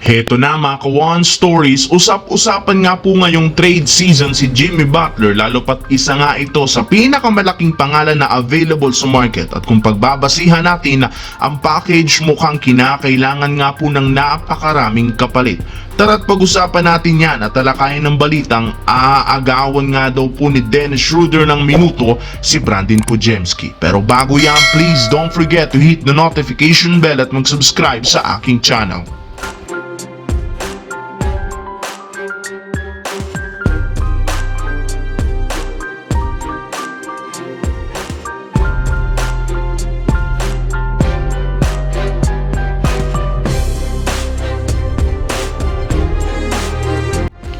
Heto na mga ka-One Stories, usap-usapan nga po ngayong trade season si Jimmy Butler lalo pat isa nga ito sa pinakamalaking pangalan na available sa market at kung pagbabasihan natin ang package mukhang kinakailangan nga po ng napakaraming kapalit. Tara't pag-usapan natin yan at talakayin ng balitang aagawan nga daw po ni Dennis Schroeder ng minuto si Brandin Podziemski. Pero bago yan, please don't forget to hit the notification bell at mag-subscribe sa aking channel.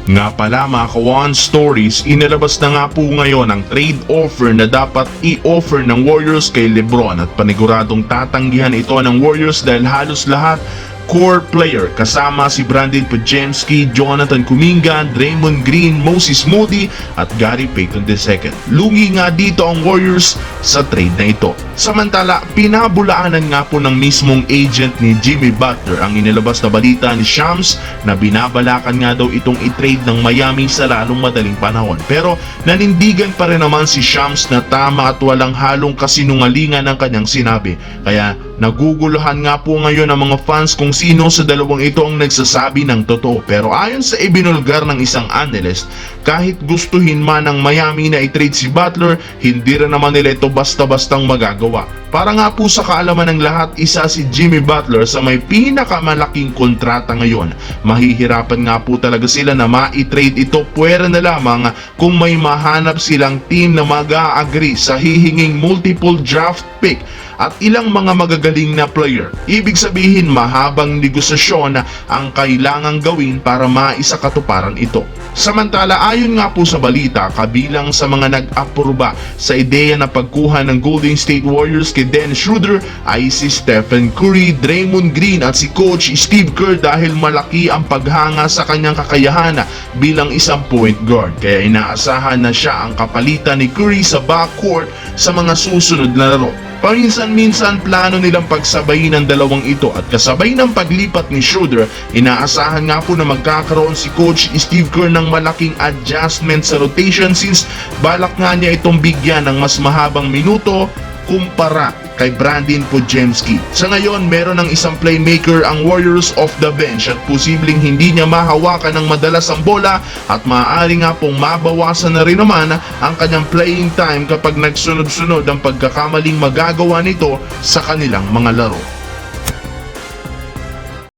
Nga pala mga ka-One Stories, inilabas na nga po ngayon ang trade offer na dapat i-offer ng Warriors kay LeBron at paniguradong tatanggihan ito ng Warriors dahil halos lahat core player kasama si Brandin Podziemski, Jonathan Kuminga, Draymond Green, Moses Moody at Gary Payton II. Lugi nga dito ang Warriors sa trade na ito. Samantala, pinabulaanan nga po ng mismong agent ni Jimmy Butler ang inilabas na balita ni Shams na binabalakan nga daw itong i-trade ng Miami sa lalong madaling panahon. Pero nanindigan pa rin naman si Shams na tama at walang halong kasinungalingan ang kanyang sinabi. Kaya naguguluhan nga po ngayon ang mga fans kung sino sa dalawang ito ang nagsasabi ng totoo. Pero ayon sa ibinulgar ng isang analyst, kahit gustuhin man ng Miami na i-trade si Butler, hindi rin naman nila ito basta-bastang magagawa. Para nga po sa kaalaman ng lahat, isa si Jimmy Butler sa may pinakamalaking kontrata ngayon. Mahihirapan nga po talaga sila na ma-trade ito, pwera na lamang kung may mahanap silang team na mag-a-agree sa hihinging multiple draft pick at ilang mga magagaling na player. Ibig sabihin, mahabang negosasyon ang kailangang gawin para maisakatuparan ito. Samantala, ayon nga po sa balita, kabilang sa mga nag-aproba sa ideya na pagkuha ng Golden State Warriors kay Dennis Schroeder ay si Stephen Curry, Draymond Green at si Coach Steve Kerr dahil malaki ang paghanga sa kanyang kakayahan bilang isang point guard. Kaya inaasahan na siya ang kapalitan ni Curry sa backcourt sa mga susunod na laro. Paminsan-minsan plano nilang pagsabayin ang dalawang ito at kasabay ng paglipat ni Schroeder, inaasahan nga po na magkakaroon si Coach Steve Kerr ng malaking adjustment sa rotation since balak nga niya itong bigyan ng mas mahabang minuto kumpara kay Brandin Podziemski. Sa ngayon, meron ng isang playmaker ang Warriors off the bench at posibleng hindi niya mahawakan ng madalas ang bola at maaari nga pong mabawasan na rin naman ang kanyang playing time kapag nagsunod-sunod ang pagkakamaling magagawa nito sa kanilang mga laro.